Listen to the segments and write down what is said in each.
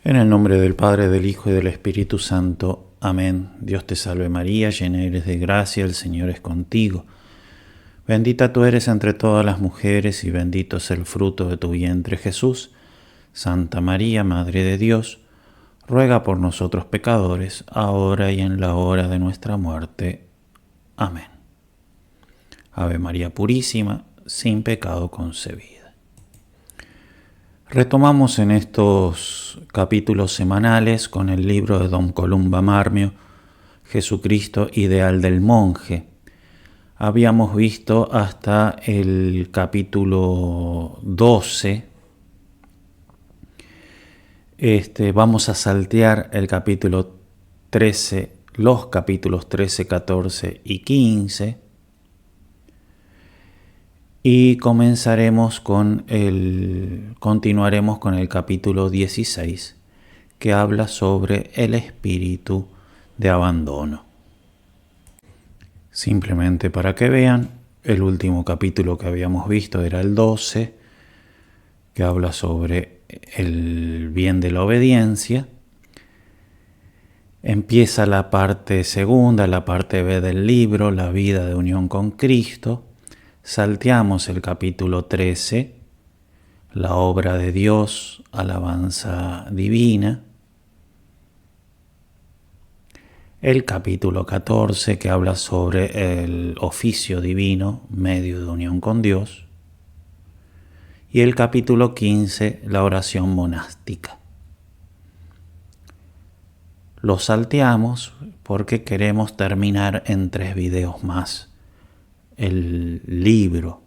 En el nombre del Padre, del Hijo y del Espíritu Santo. Amén. Dios te salve María, llena eres de gracia, el Señor es contigo. Bendita tú eres entre todas las mujeres y bendito es el fruto de tu vientre Jesús. Santa María, Madre de Dios, ruega por nosotros pecadores, ahora y en la hora de nuestra muerte. Amén. Ave María Purísima, sin pecado concebida. Retomamos en estos capítulos semanales con el libro de Don Columba Marmio, Jesucristo, ideal del monje. Habíamos visto hasta el capítulo 12. Vamos a saltear el capítulo 13, los capítulos 13, 14 y 15. Y continuaremos con el capítulo 16, que habla sobre el espíritu de abandono. Simplemente para que vean, el último capítulo que habíamos visto era el 12, que habla sobre el bien de la obediencia. Empieza la parte segunda, la parte B del libro, la vida de unión con Cristo. Salteamos el capítulo 13, la obra de Dios, alabanza divina. El capítulo 14, que habla sobre el oficio divino, medio de unión con Dios. Y el capítulo 15, la oración monástica. Lo salteamos porque queremos terminar en 3 videos más el libro.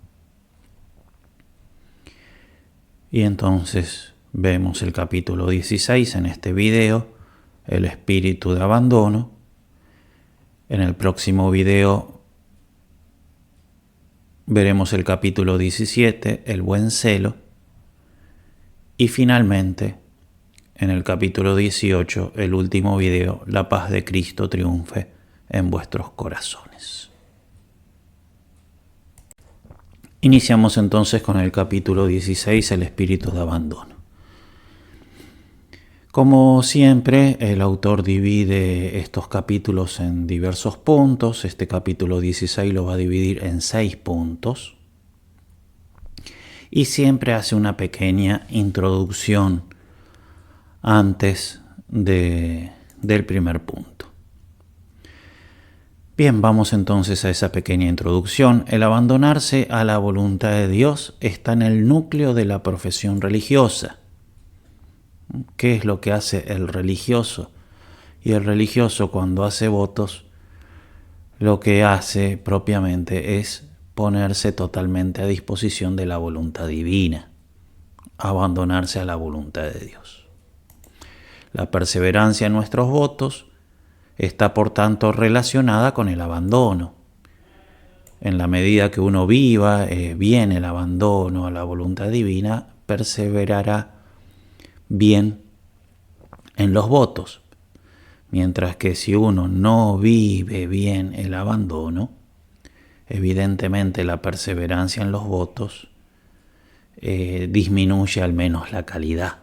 Y entonces vemos el capítulo 16 en este video, el espíritu de abandono. En el próximo video veremos el capítulo 17, el buen celo. Y finalmente, en el capítulo 18, el último video, la paz de Cristo triunfe en vuestros corazones. Iniciamos entonces con el capítulo 16, el espíritu de abandono. Como siempre, el autor divide estos capítulos en diversos puntos. Este capítulo 16 lo va a dividir en 6 puntos. Y siempre hace una pequeña introducción antes del primer punto. Bien, vamos entonces a esa pequeña introducción. El abandonarse a la voluntad de Dios está en el núcleo de la profesión religiosa. ¿Qué es lo que hace el religioso? Y el religioso, cuando hace votos, lo que hace propiamente es ponerse totalmente a disposición de la voluntad divina, abandonarse a la voluntad de Dios. La perseverancia en nuestros votos está por tanto relacionada con el abandono. En la medida que uno viva bien el abandono a la voluntad divina, perseverará bien en los votos. Mientras que si uno no vive bien el abandono, evidentemente la perseverancia en los votos disminuye al menos la calidad,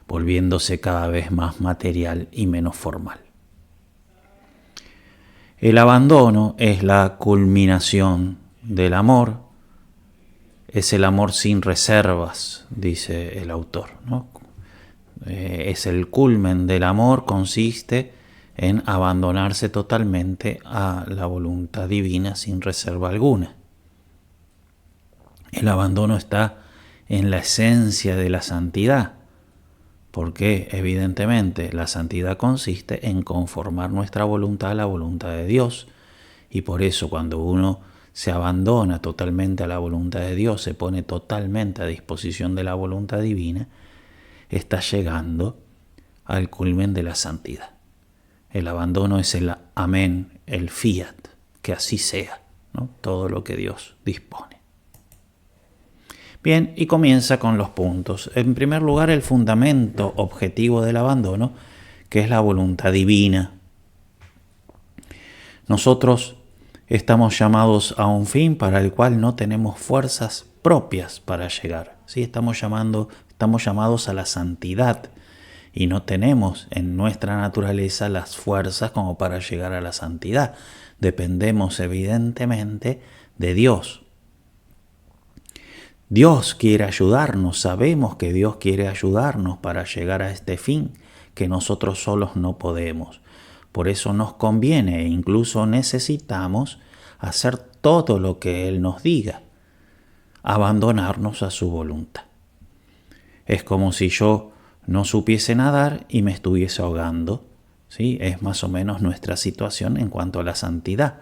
volviéndose cada vez más material y menos formal. El abandono es la culminación del amor, es el amor sin reservas, dice el autor, ¿no? Es el culmen del amor, consiste en abandonarse totalmente a la voluntad divina sin reserva alguna. El abandono está en la esencia de la santidad, porque evidentemente la santidad consiste en conformar nuestra voluntad a la voluntad de Dios, y por eso cuando uno se abandona totalmente a la voluntad de Dios, se pone totalmente a disposición de la voluntad divina, está llegando al culmen de la santidad. El abandono es el amén, el fiat, que así sea, ¿no? Todo lo que Dios dispone. Bien, y comienza con los puntos. En primer lugar, el fundamento objetivo del abandono, que es la voluntad divina. Nosotros estamos llamados a un fin para el cual no tenemos fuerzas propias para llegar. ¿Sí? Estamos estamos llamados a la santidad y no tenemos en nuestra naturaleza las fuerzas como para llegar a la santidad. Dependemos evidentemente de Dios. Dios quiere ayudarnos, sabemos que Dios quiere ayudarnos para llegar a este fin, que nosotros solos no podemos. Por eso nos conviene e incluso necesitamos hacer todo lo que Él nos diga, abandonarnos a su voluntad. Es como si yo no supiese nadar y me estuviese ahogando, ¿sí? Es más o menos nuestra situación en cuanto a la santidad.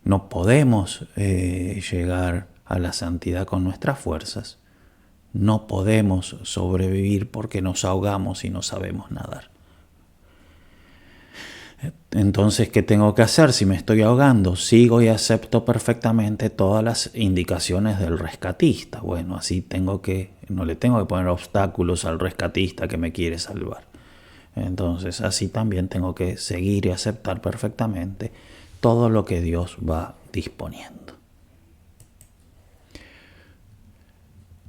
No podemos llegar a la santidad con nuestras fuerzas. No podemos sobrevivir porque nos ahogamos y no sabemos nadar. Entonces, ¿qué tengo que hacer si me estoy ahogando? Sigo y acepto perfectamente todas las indicaciones del rescatista. Bueno, así no le tengo que poner obstáculos al rescatista que me quiere salvar. Entonces, así también tengo que seguir y aceptar perfectamente todo lo que Dios va disponiendo.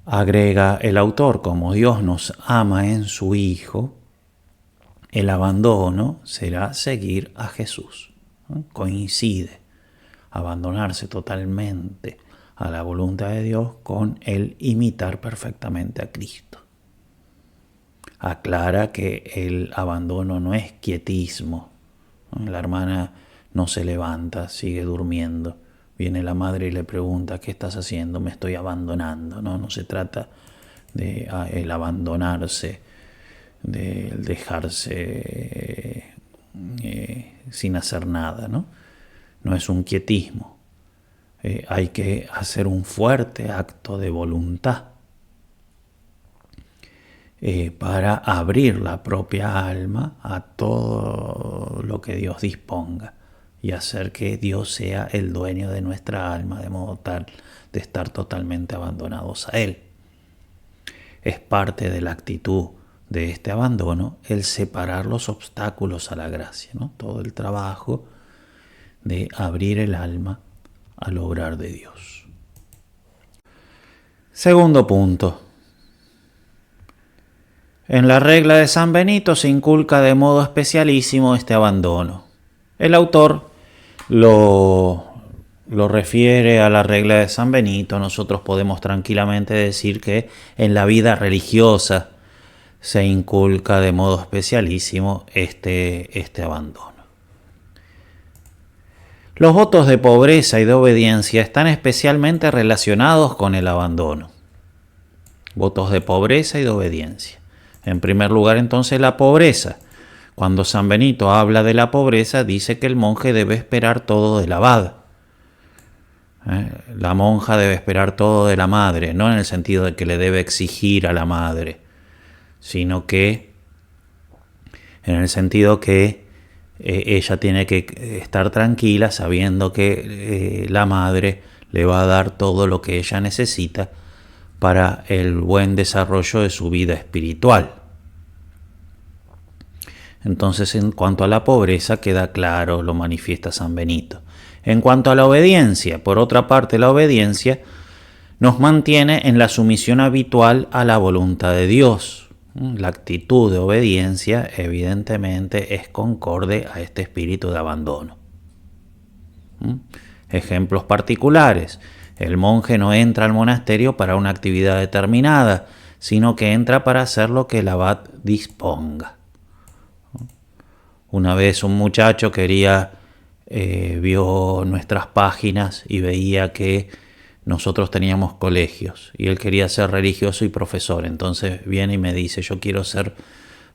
Agrega el autor, como Dios nos ama en su Hijo, el abandono será seguir a Jesús. Coincide abandonarse totalmente a la voluntad de Dios con el imitar perfectamente a Cristo. Aclara que el abandono no es quietismo. La hermana no se levanta, sigue durmiendo. Viene la madre y le pregunta, ¿qué estás haciendo? Me estoy abandonando. No se trata de el abandonarse, de dejarse sin hacer nada, ¿no? No es un quietismo. Hay que hacer un fuerte acto de voluntad para abrir la propia alma a todo lo que Dios disponga y hacer que Dios sea el dueño de nuestra alma, de modo tal de estar totalmente abandonados a Él. Es parte de la actitud de este abandono el separar los obstáculos a la gracia, ¿no? Todo el trabajo de abrir el alma al obrar de Dios. Segundo punto. En la regla de San Benito se inculca de modo especialísimo este abandono. El autor lo refiere a la regla de San Benito. Nosotros podemos tranquilamente decir que en la vida religiosa se inculca de modo especialísimo este abandono. Los votos de pobreza y de obediencia están especialmente relacionados con el abandono. Votos de pobreza y de obediencia. En primer lugar, entonces, la pobreza. Cuando San Benito habla de la pobreza, dice que el monje debe esperar todo del abad. La monja debe esperar todo de la madre, no en el sentido de que le debe exigir a la madre, sino que en el sentido que ella tiene que estar tranquila sabiendo que la madre le va a dar todo lo que ella necesita para el buen desarrollo de su vida espiritual. Entonces, en cuanto a la pobreza, queda claro, lo manifiesta San Benito. En cuanto a la obediencia, por otra parte, la obediencia nos mantiene en la sumisión habitual a la voluntad de Dios. La actitud de obediencia, evidentemente, es concorde a este espíritu de abandono. Ejemplos particulares. El monje no entra al monasterio para una actividad determinada, sino que entra para hacer lo que el abad disponga. Una vez un muchacho vio nuestras páginas y veía que nosotros teníamos colegios y él quería ser religioso y profesor. Entonces viene y me dice, yo quiero ser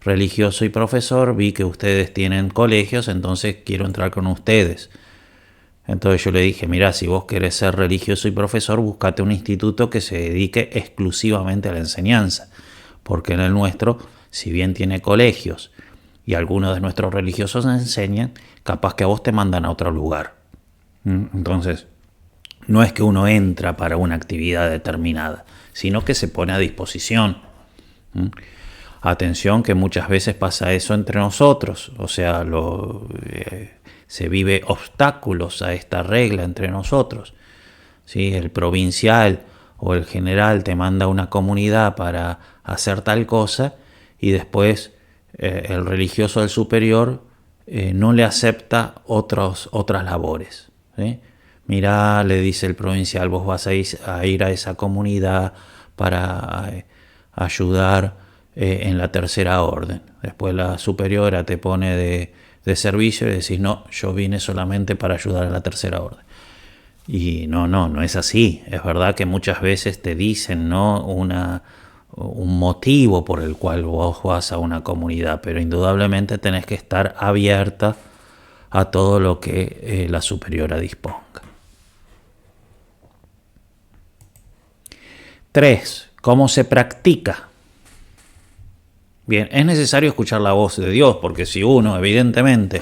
religioso y profesor, vi que ustedes tienen colegios, entonces quiero entrar con ustedes. Entonces yo le dije, mira, si vos querés ser religioso y profesor, búscate un instituto que se dedique exclusivamente a la enseñanza, porque en el nuestro, si bien tiene colegios y algunos de nuestros religiosos enseñan, capaz que a vos te mandan a otro lugar. Entonces, no es que uno entra para una actividad determinada, sino que se pone a disposición. Atención, que muchas veces pasa eso entre nosotros, o sea, se vive obstáculos a esta regla entre nosotros. ¿Sí? El provincial o el general te manda a una comunidad para hacer tal cosa y después el religioso del superior no le acepta otras labores, ¿sí? Mirá, le dice el provincial, vos vas a ir a esa comunidad para ayudar en la tercera orden. Después la superiora te pone de servicio y decís, no, yo vine solamente para ayudar a la tercera orden. Y no es así. Es verdad que muchas veces te dicen, ¿no?, un motivo por el cual vos vas a una comunidad, pero indudablemente tenés que estar abierta a todo lo que la superiora disponga. 3. ¿Cómo se practica? Bien, es necesario escuchar la voz de Dios, porque si uno, evidentemente,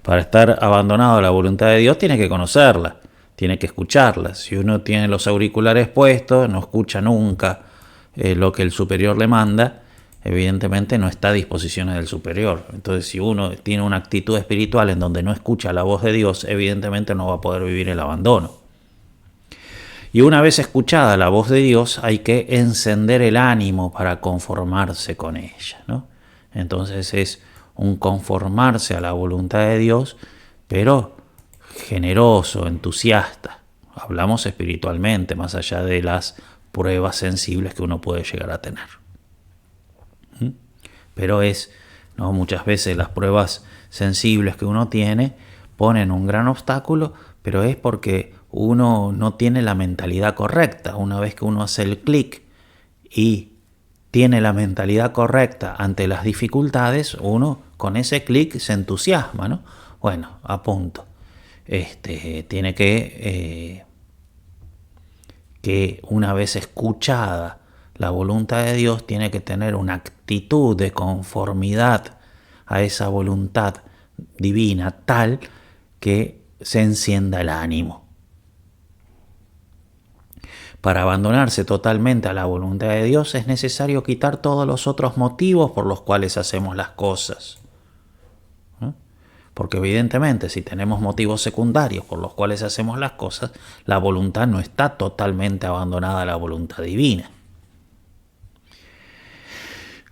para estar abandonado a la voluntad de Dios, tiene que conocerla, tiene que escucharla. Si uno tiene los auriculares puestos, no escucha nunca lo que el superior le manda, evidentemente no está a disposiciones del superior. Entonces, si uno tiene una actitud espiritual en donde no escucha la voz de Dios, evidentemente no va a poder vivir el abandono. Y una vez escuchada la voz de Dios, hay que encender el ánimo para conformarse con ella, ¿no? Entonces es un conformarse a la voluntad de Dios, pero generoso, entusiasta. Hablamos espiritualmente, más allá de las pruebas sensibles que uno puede llegar a tener. Pero ¿no?, muchas veces las pruebas sensibles que uno tiene ponen un gran obstáculo, pero es porque uno no tiene la mentalidad correcta. Una vez que uno hace el clic y tiene la mentalidad correcta ante las dificultades, uno con ese clic se entusiasma, ¿no? Bueno, a punto. Tiene que una vez escuchada la voluntad de Dios, tiene que tener una actitud de conformidad a esa voluntad divina tal que se encienda el ánimo. Para abandonarse totalmente a la voluntad de Dios es necesario quitar todos los otros motivos por los cuales hacemos las cosas. ¿No? Porque evidentemente si tenemos motivos secundarios por los cuales hacemos las cosas, la voluntad no está totalmente abandonada a la voluntad divina.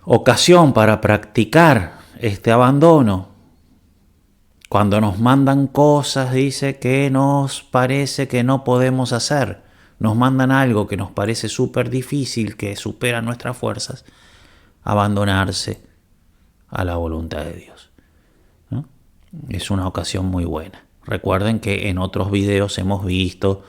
Ocasión para practicar este abandono. Cuando nos mandan cosas, dice, que nos parece que no podemos hacer. Nos mandan algo que nos parece súper difícil, que supera nuestras fuerzas, abandonarse a la voluntad de Dios, ¿no? Es una ocasión muy buena. Recuerden que en otros videos hemos visto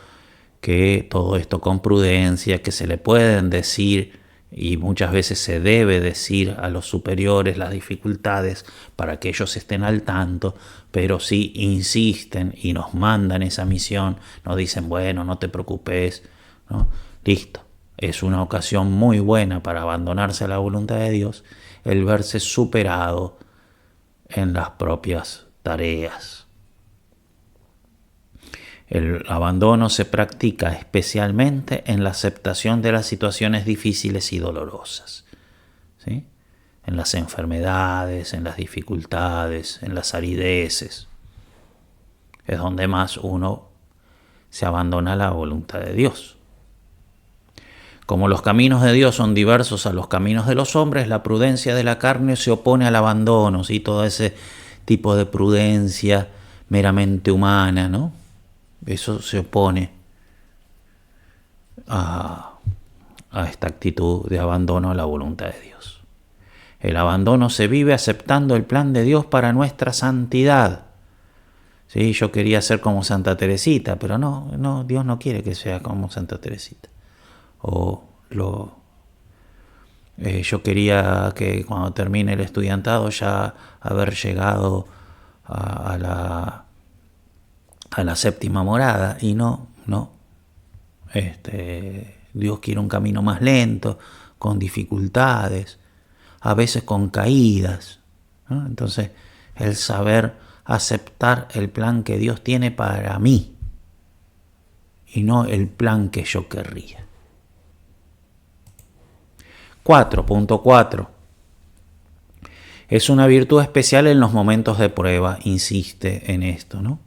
que todo esto con prudencia, que se le pueden decir y muchas veces se debe decir a los superiores las dificultades para que ellos estén al tanto, pero si insisten y nos mandan esa misión, nos dicen, bueno, no te preocupes, ¿no? Listo. Es una ocasión muy buena para abandonarse a la voluntad de Dios, el verse superado en las propias tareas. El abandono se practica especialmente en la aceptación de las situaciones difíciles y dolorosas, ¿sí? En las enfermedades, en las dificultades, en las arideces. Es donde más uno se abandona a la voluntad de Dios. Como los caminos de Dios son diversos a los caminos de los hombres, la prudencia de la carne se opone al abandono, ¿sí? Todo ese tipo de prudencia meramente humana, ¿no? Eso se opone a esta actitud de abandono a la voluntad de Dios. El abandono se vive aceptando el plan de Dios para nuestra santidad. Sí, yo quería ser como Santa Teresita, pero no, Dios no quiere que sea como Santa Teresita. Yo quería que cuando termine el estudiantado ya haber llegado a la séptima morada, y no. Dios quiere un camino más lento, con dificultades, a veces con caídas, ¿no? Entonces, el saber aceptar el plan que Dios tiene para mí y no el plan que yo querría. 4.4. Es una virtud especial en los momentos de prueba, insiste en esto, ¿no?,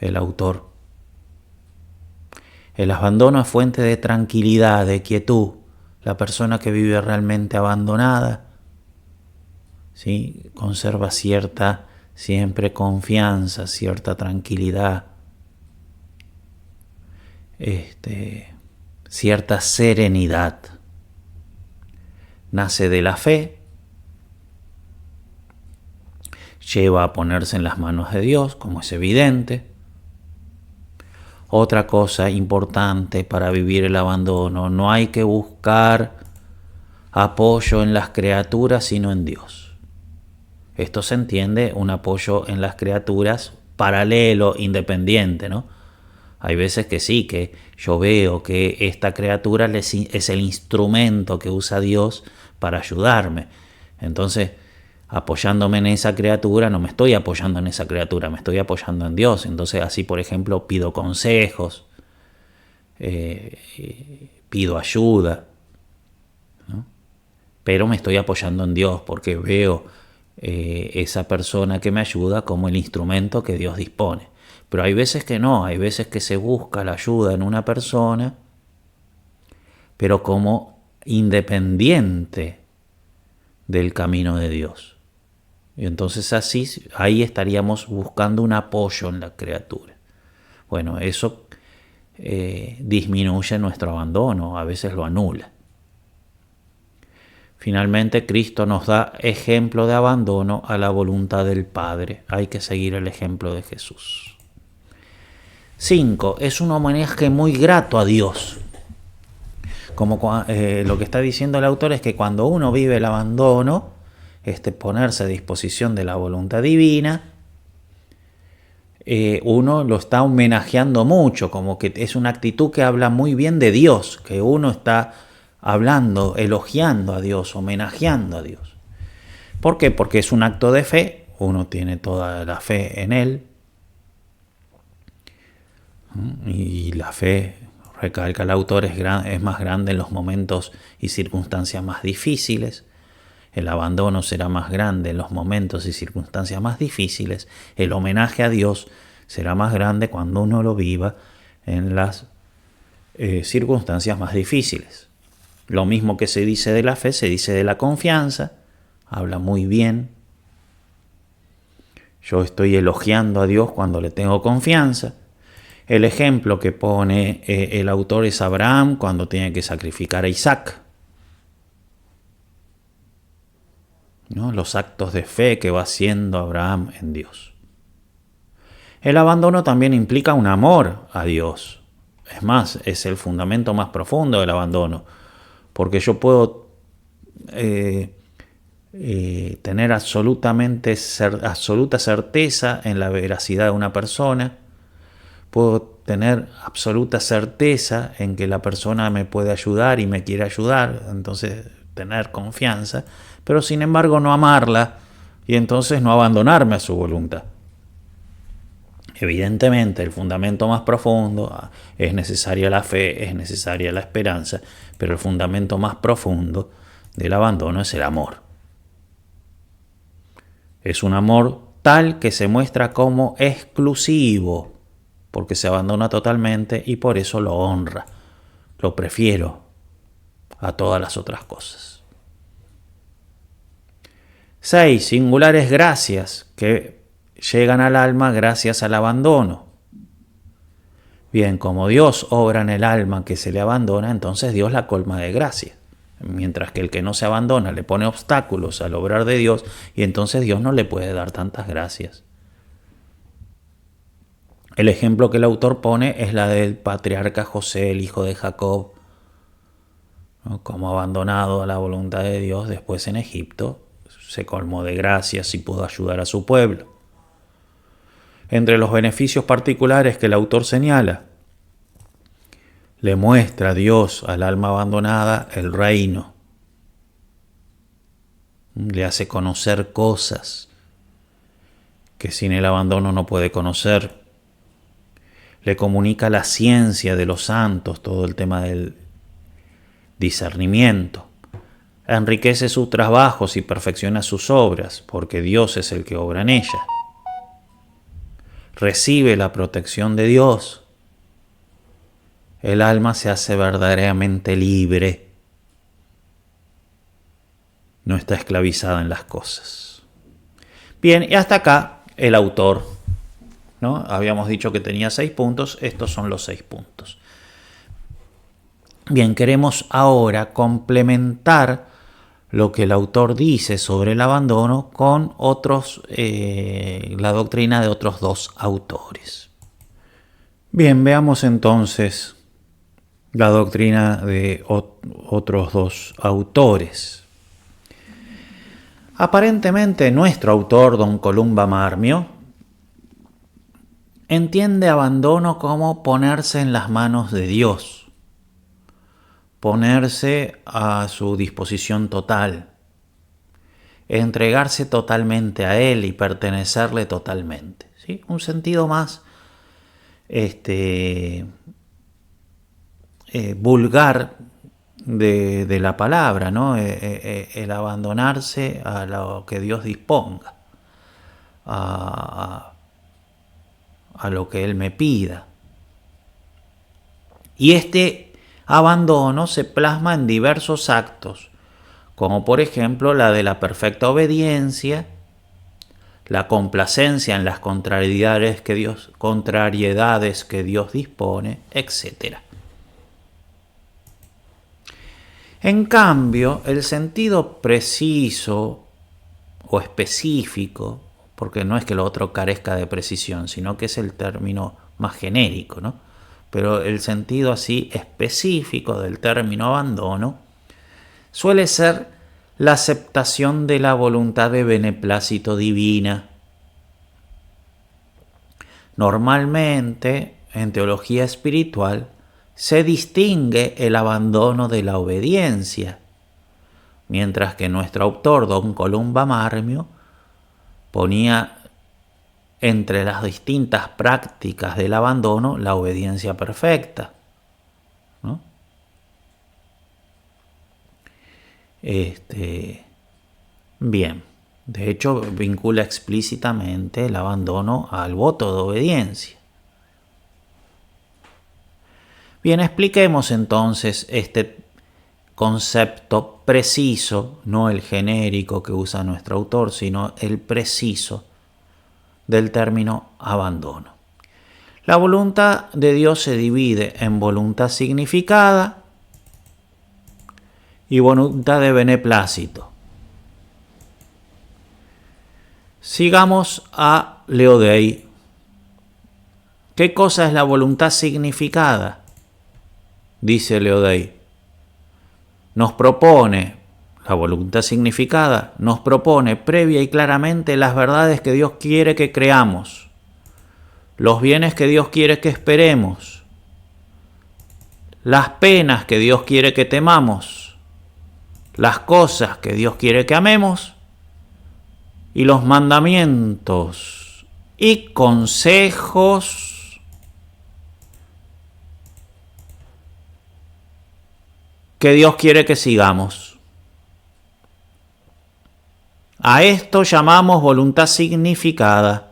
el autor. El abandono es fuente de tranquilidad, de quietud. La persona que vive realmente abandonada, ¿sí?, conserva cierta, siempre confianza, cierta tranquilidad, cierta serenidad. Nace de la fe, lleva a ponerse en las manos de Dios, como es evidente. Otra cosa importante para vivir el abandono: no hay que buscar apoyo en las criaturas, sino en Dios. Esto se entiende un apoyo en las criaturas paralelo, independiente, ¿no? Hay veces que sí, que yo veo que esta criatura es el instrumento que usa Dios para ayudarme. Entonces, apoyándome en esa criatura, no me estoy apoyando en esa criatura, me estoy apoyando en Dios. Entonces, así, por ejemplo, pido consejos, pido ayuda, ¿no? Pero me estoy apoyando en Dios porque veo esa persona que me ayuda como el instrumento que Dios dispone. Pero hay veces que no, hay veces que se busca la ayuda en una persona, pero como independiente del camino de Dios. Y entonces ahí estaríamos buscando un apoyo en la criatura. Bueno, eso disminuye nuestro abandono, a veces lo anula. Finalmente, Cristo nos da ejemplo de abandono a la voluntad del Padre. Hay que seguir el ejemplo de Jesús. 5. Es un homenaje muy grato a Dios. Como lo que está diciendo el autor es que cuando uno vive el abandono, ponerse a disposición de la voluntad divina, uno lo está homenajeando mucho, como que es una actitud que habla muy bien de Dios, que uno está hablando, elogiando a Dios, homenajeando a Dios. ¿Por qué? Porque es un acto de fe, uno tiene toda la fe en Él, y la fe, recalca el autor, es más grande en los momentos y circunstancias más difíciles. El abandono será más grande en los momentos y circunstancias más difíciles. El homenaje a Dios será más grande cuando uno lo viva en las circunstancias más difíciles. Lo mismo que se dice de la fe, se dice de la confianza. Habla muy bien. Yo estoy elogiando a Dios cuando le tengo confianza. El ejemplo que pone el autor es Abraham cuando tiene que sacrificar a Isaac, ¿no? Los actos de fe que va haciendo Abraham en Dios. El abandono también implica un amor a Dios. Es más, es el fundamento más profundo del abandono, porque yo puedo tener absoluta certeza en la veracidad de una persona. Puedo tener absoluta certeza en que la persona me puede ayudar y me quiere ayudar, entonces tener confianza, pero sin embargo no amarla y entonces no abandonarme a su voluntad. Evidentemente el fundamento más profundo es necesaria la fe, es necesaria la esperanza, pero el fundamento más profundo del abandono es el amor. Es un amor tal que se muestra como exclusivo, porque se abandona totalmente y por eso lo honra, lo prefiero a todas las otras cosas. 6. Singulares gracias que llegan al alma gracias al abandono. Bien, como Dios obra en el alma que se le abandona, entonces Dios la colma de gracia. Mientras que el que no se abandona le pone obstáculos al obrar de Dios y entonces Dios no le puede dar tantas gracias. El ejemplo que el autor pone es la del patriarca José, el hijo de Jacob, ¿no? Como abandonado a la voluntad de Dios después en Egipto, se colmó de gracias y pudo ayudar a su pueblo. Entre los beneficios particulares que el autor señala, le muestra a Dios al alma abandonada el reino. Le hace conocer cosas que sin el abandono no puede conocer. Le comunica la ciencia de los santos, todo el tema del discernimiento. Enriquece sus trabajos y perfecciona sus obras, porque Dios es el que obra en ellas. Recibe la protección de Dios. el alma se hace verdaderamente libre. No está esclavizada en las cosas. Bien, y hasta acá el autor, ¿no? Habíamos dicho que tenía 6 puntos, estos son los 6 puntos. Bien, queremos ahora complementar lo que el autor dice sobre el abandono con la doctrina de otros 2 autores. Bien, veamos entonces la doctrina de otros 2 autores. Aparentemente nuestro autor, don Columba Marmio, entiende abandono como ponerse en las manos de Dios, ponerse a su disposición total, entregarse totalmente a Él y pertenecerle totalmente, ¿sí? Un sentido más vulgar de la palabra, ¿no? El abandonarse a lo que Dios disponga, a lo que Él me pida. Y este abandono se plasma en diversos actos, como por ejemplo la de la perfecta obediencia, la complacencia en las contrariedades que Dios dispone, etc. En cambio, el sentido preciso o específico, porque no es que lo otro carezca de precisión, sino que es el término más genérico, ¿no? Pero el sentido así específico del término abandono suele ser la aceptación de la voluntad de beneplácito divina. Normalmente, en teología espiritual, se distingue el abandono de la obediencia, mientras que nuestro autor, don Columba Marmio, ponía entre las distintas prácticas del abandono la obediencia perfecta, ¿no? Bien, de hecho vincula explícitamente el abandono al voto de obediencia. Bien, expliquemos entonces este concepto preciso, no el genérico que usa nuestro autor, sino el preciso del término abandono. La voluntad de Dios se divide en voluntad significada y voluntad de beneplácito. Sigamos a Leodei. ¿Qué cosa es la voluntad significada? Dice Leodei. La voluntad significada nos propone previa y claramente las verdades que Dios quiere que creamos, los bienes que Dios quiere que esperemos, las penas que Dios quiere que temamos, las cosas que Dios quiere que amemos y los mandamientos y consejos que Dios quiere que sigamos. A esto llamamos voluntad significada,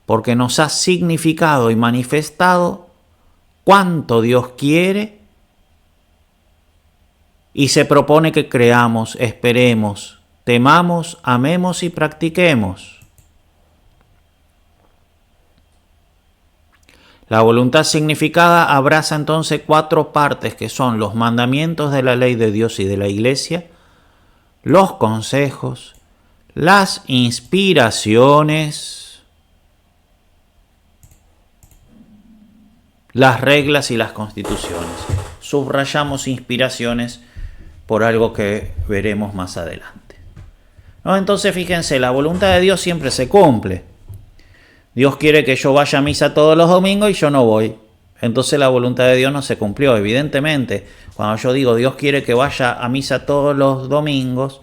porque nos ha significado y manifestado cuánto Dios quiere y se propone que creamos, esperemos, temamos, amemos y practiquemos. La voluntad significada abraza entonces 4 partes que son los mandamientos de la ley de Dios y de la Iglesia, los consejos, las inspiraciones, las reglas y las constituciones. Subrayamos inspiraciones por algo que veremos más adelante, ¿no? Entonces fíjense, la voluntad de Dios siempre se cumple. Dios quiere que yo vaya a misa todos los domingos y yo no voy. Entonces la voluntad de Dios no se cumplió. Evidentemente, cuando yo digo Dios quiere que vaya a misa todos los domingos,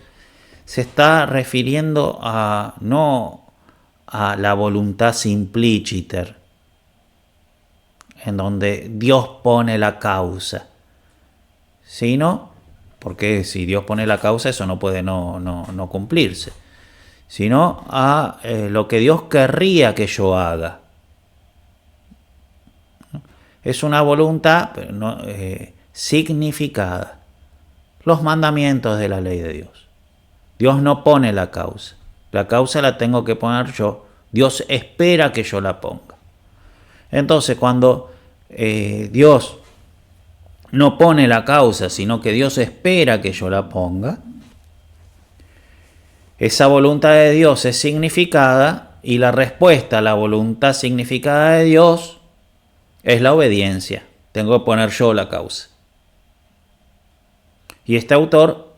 se está refiriendo no a la voluntad simpliciter, en donde Dios pone la causa, sino, porque si Dios pone la causa, eso no puede no cumplirse, sino a lo que Dios querría que yo haga. es una voluntad pero no, significada. Los mandamientos de la ley de Dios. Dios no pone la causa la tengo que poner yo. Dios espera que yo la ponga. Entonces, cuando Dios no pone la causa, sino que Dios espera que yo la ponga, esa voluntad de Dios es significada y la respuesta a la voluntad significada de Dios es la obediencia. Tengo que poner yo la causa. Y este autor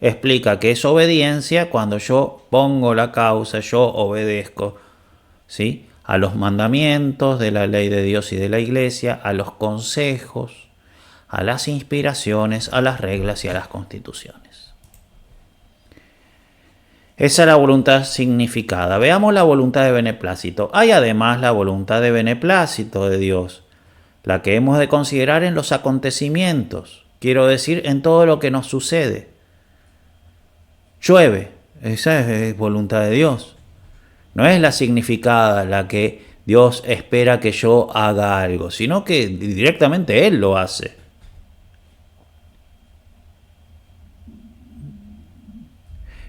explica que es obediencia cuando yo pongo la causa, yo obedezco, ¿sí?, a los mandamientos de la ley de Dios y de la Iglesia, a los consejos, a las inspiraciones, a las reglas y a las constituciones. Esa es la voluntad significada. Veamos la voluntad de beneplácito. Hay además la voluntad de beneplácito de Dios, la que hemos de considerar en los acontecimientos, quiero decir, en todo lo que nos sucede. Llueve, esa es voluntad de Dios. No es la significada la que Dios espera que yo haga algo, sino que directamente Él lo hace.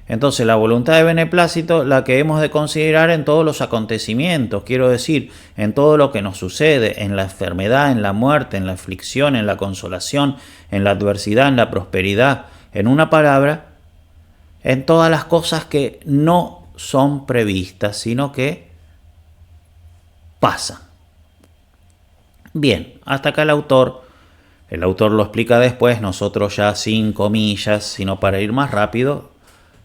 Entonces, la voluntad de beneplácito, la que hemos de considerar en todos los acontecimientos, quiero decir, en todo lo que nos sucede, en la enfermedad, en la muerte, en la aflicción, en la consolación, en la adversidad, en la prosperidad, en una palabra, en todas las cosas que no son previstas, sino que pasan. Bien, hasta acá el autor lo explica después, nosotros ya sin comillas, sino para ir más rápido,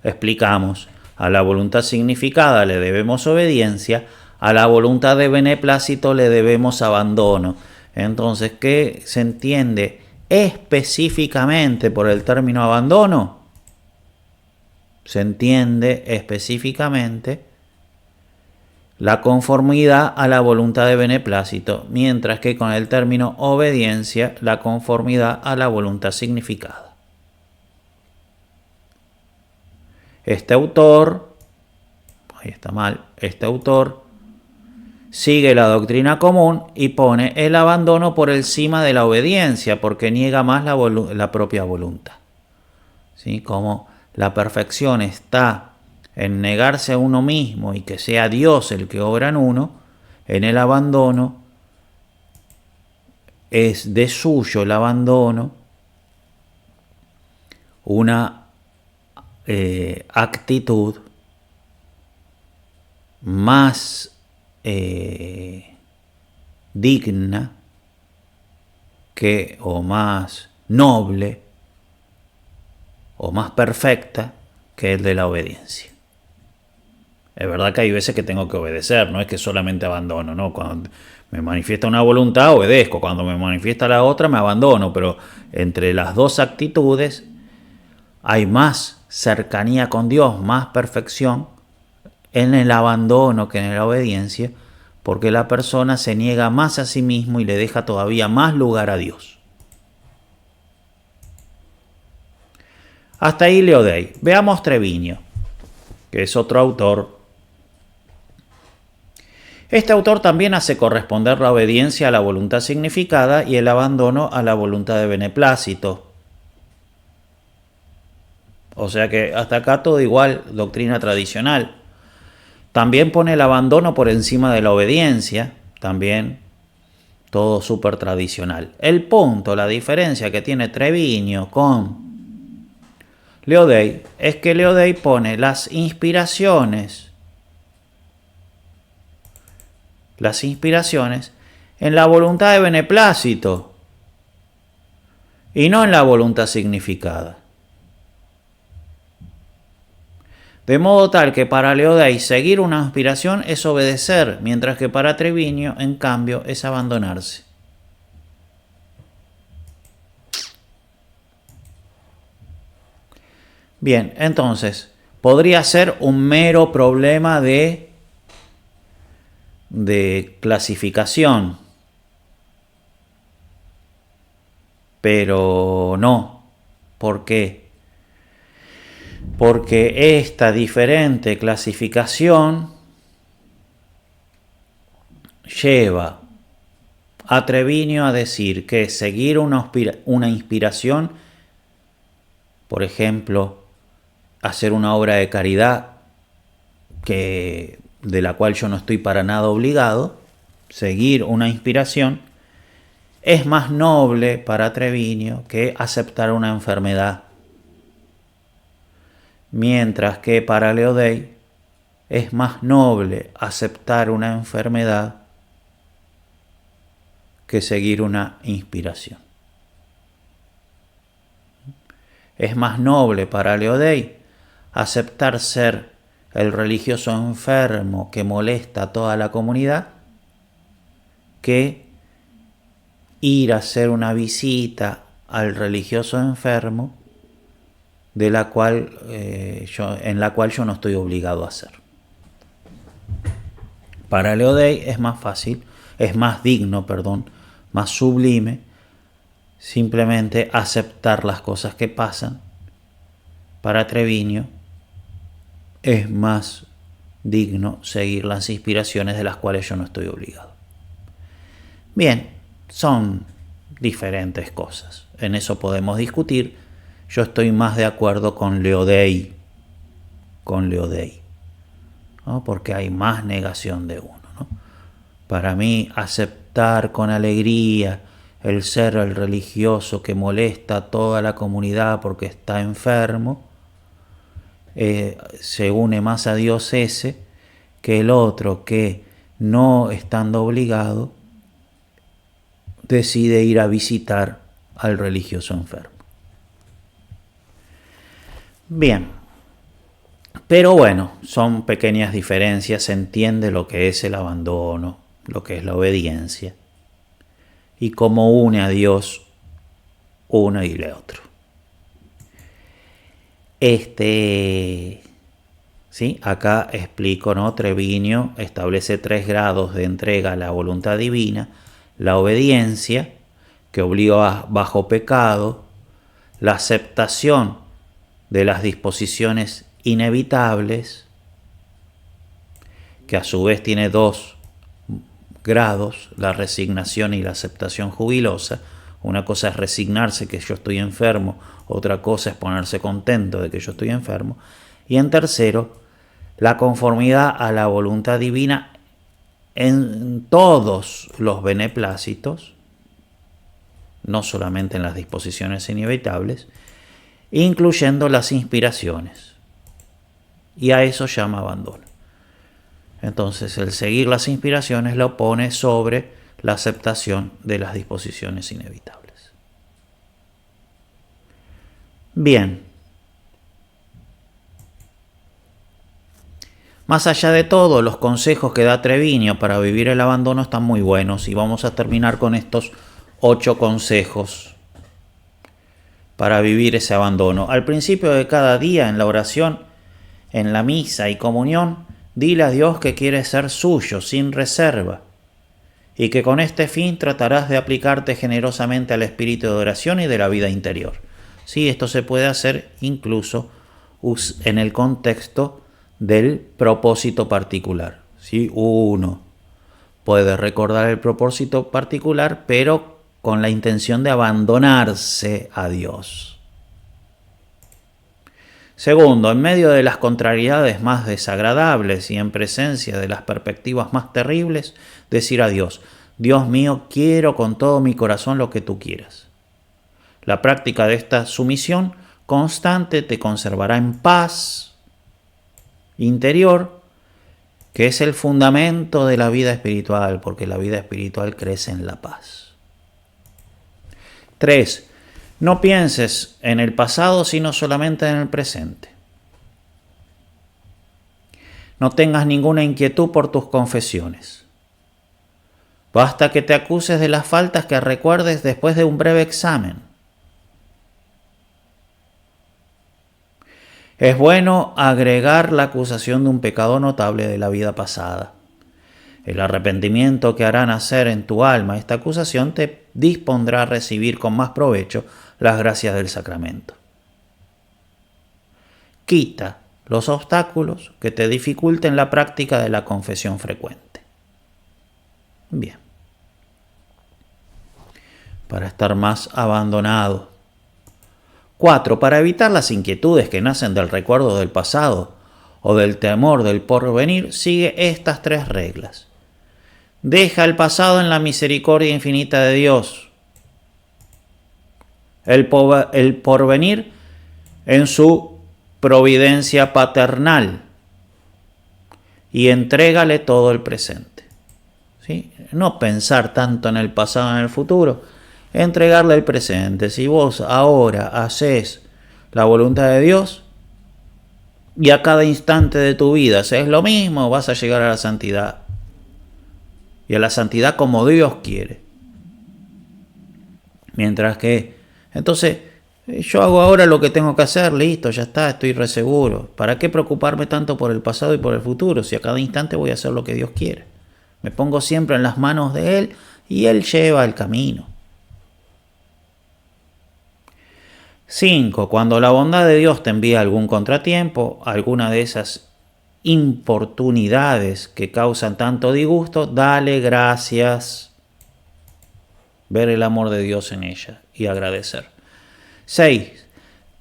explicamos: a la voluntad significada le debemos obediencia, a la voluntad de beneplácito le debemos abandono. Entonces, ¿qué se entiende específicamente por el término abandono? Se entiende específicamente la conformidad a la voluntad de beneplácito, mientras que con el término obediencia, la conformidad a la voluntad significada. Este autor sigue la doctrina común y pone el abandono por encima de la obediencia, porque niega más la propia voluntad. ¿Sí? Como la perfección está en negarse a uno mismo y que sea Dios el que obra en uno, en el abandono es de suyo el abandono una actitud más digna o más noble o más perfecta que el de la obediencia. Es verdad que hay veces que tengo que obedecer, no es que solamente abandono, ¿no? Cuando me manifiesta una voluntad, obedezco. Cuando me manifiesta la otra, me abandono. Pero entre las dos actitudes hay más cercanía con Dios, más perfección en el abandono que en la obediencia, porque la persona se niega más a sí mismo y le deja todavía más lugar a Dios. Hasta ahí Leo Dey. Veamos Treviño, que es otro autor. Este autor también hace corresponder la obediencia a la voluntad significada y el abandono a la voluntad de beneplácito. O sea que hasta acá todo igual, doctrina tradicional. También pone el abandono por encima de la obediencia, también todo súper tradicional. El punto, la diferencia que tiene Treviño con Leo Dey es que Leo Dey pone las inspiraciones en la voluntad de beneplácito y no en la voluntad significada. De modo tal que para Leo Dey seguir una inspiración es obedecer, mientras que para Treviño, en cambio, es abandonarse. Bien, entonces, podría ser un mero problema de clasificación, pero no. ¿Por qué? Porque esta diferente clasificación lleva a Treviño a decir que seguir una inspiración, por ejemplo, hacer una obra de caridad de la cual yo no estoy para nada obligado, seguir una inspiración, es más noble para Treviño que aceptar una enfermedad. Mientras que para Leodey es más noble aceptar una enfermedad que seguir una inspiración. Es más noble para Leodey aceptar ser el religioso enfermo que molesta a toda la comunidad que ir a hacer una visita al religioso enfermo en la cual yo no estoy obligado a hacer. Para Leodey es más fácil, es más digno, más sublime, simplemente aceptar las cosas que pasan. Para Treviño es más digno seguir las inspiraciones de las cuales yo no estoy obligado. Bien, son diferentes cosas. En eso podemos discutir. Yo estoy más de acuerdo con Leodey, ¿no? Porque hay más negación de uno, ¿no? Para mí, aceptar con alegría el ser el religioso que molesta a toda la comunidad porque está enfermo, se une más a Dios ese que el otro que, no estando obligado, decide ir a visitar al religioso enfermo. Bien, pero bueno, son pequeñas diferencias, se entiende lo que es el abandono, lo que es la obediencia, y cómo une a Dios uno y el otro. ¿Sí? Acá explico, ¿no? Treviño establece 3 grados de entrega a la voluntad divina: la obediencia, que obliga bajo pecado; la aceptación de las disposiciones inevitables, que a su vez tiene 2 grados, la resignación y la aceptación jubilosa. Una cosa es resignarse que yo estoy enfermo, otra cosa es ponerse contento de que yo estoy enfermo. Y en tercero, la conformidad a la voluntad divina en todos los beneplácitos, no solamente en las disposiciones inevitables, incluyendo las inspiraciones. Y a eso llama abandono. Entonces, el seguir las inspiraciones lo pone sobre la aceptación de las disposiciones inevitables. Bien. Más allá de todo, los consejos que da Treviño para vivir el abandono están muy buenos, y vamos a terminar con estos 8 consejos para vivir ese abandono. Al principio de cada día, en la oración, en la misa y comunión, dile a Dios que quieres ser suyo sin reserva, y que con este fin tratarás de aplicarte generosamente al espíritu de oración y de la vida interior. Sí, esto se puede hacer incluso en el contexto del propósito particular. ¿Sí? Uno puede recordar el propósito particular, pero con la intención de abandonarse a Dios. Segundo, en medio de las contrariedades más desagradables y en presencia de las perspectivas más terribles, decir a Dios: Dios mío, quiero con todo mi corazón lo que tú quieras. La práctica de esta sumisión constante te conservará en paz interior, que es el fundamento de la vida espiritual, porque la vida espiritual crece en la paz. 3. No pienses en el pasado, sino solamente en el presente. No tengas ninguna inquietud por tus confesiones. Basta que te acuses de las faltas que recuerdes después de un breve examen. Es bueno agregar la acusación de un pecado notable de la vida pasada. El arrepentimiento que hará nacer en tu alma esta acusación te dispondrá a recibir con más provecho las gracias del sacramento. Quita los obstáculos que te dificulten la práctica de la confesión frecuente. Bien. para estar más abandonado. 4. Para evitar las inquietudes que nacen del recuerdo del pasado o del temor del porvenir, sigue estas 3 reglas. Deja el pasado en la misericordia infinita de Dios. El porvenir en su providencia paternal. Y entrégale todo el presente. ¿Sí? No pensar tanto en el pasado, en el futuro. Entregarle el presente. Si vos ahora haces la voluntad de Dios y a cada instante de tu vida haces lo mismo, vas a llegar a la santidad. Y a la santidad como Dios quiere. Mientras que, entonces, yo hago ahora lo que tengo que hacer, listo, ya está, estoy re seguro. ¿Para qué preocuparme tanto por el pasado y por el futuro si a cada instante voy a hacer lo que Dios quiere? Me pongo siempre en las manos de Él y Él lleva el camino. 5. Cuando la bondad de Dios te envía algún contratiempo, alguna de esas importunidades que causan tanto disgusto, dale gracias. Ver el amor de Dios en ella y agradecer. 6.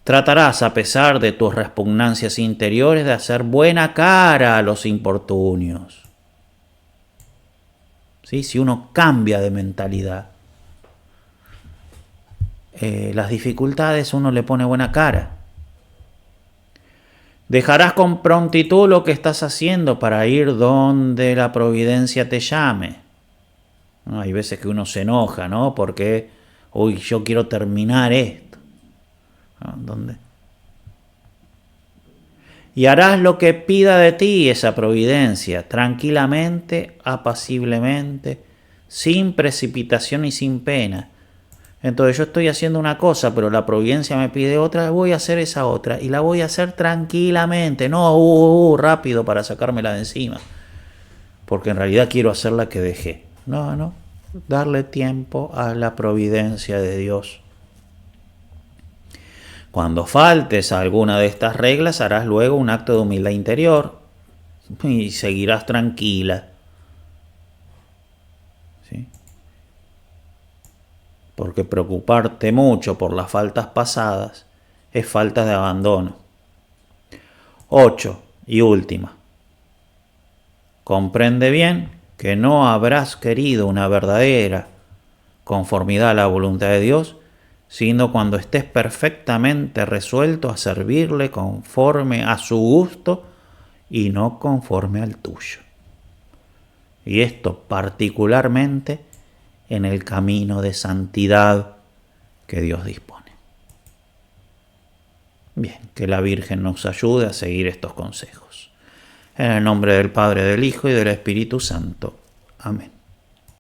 Tratarás, a pesar de tus repugnancias interiores, de hacer buena cara a los importunios. ¿Sí? Si uno cambia de mentalidad, las dificultades uno le pone buena cara. Dejarás con prontitud lo que estás haciendo para ir donde la providencia te llame. ¿No? Hay veces que uno se enoja, ¿no? Porque, yo quiero terminar esto. ¿No? ¿Dónde? Y harás lo que pida de ti esa providencia, tranquilamente, apaciblemente, sin precipitación y sin pena. Entonces yo estoy haciendo una cosa, pero la providencia me pide otra, voy a hacer esa otra y la voy a hacer tranquilamente, no rápido para sacármela de encima, porque en realidad quiero hacer la que dejé. No, darle tiempo a la providencia de Dios. Cuando faltes a alguna de estas reglas, harás luego un acto de humildad interior y seguirás tranquila. ¿Sí? Porque preocuparte mucho por las faltas pasadas es falta de abandono. 8. Y última. Comprende bien que no habrás querido una verdadera conformidad a la voluntad de Dios, sino cuando estés perfectamente resuelto a servirle conforme a su gusto y no conforme al tuyo. Y esto particularmente en el camino de santidad que Dios dispone. Bien, que la Virgen nos ayude a seguir estos consejos. En el nombre del Padre, del Hijo y del Espíritu Santo. Amén.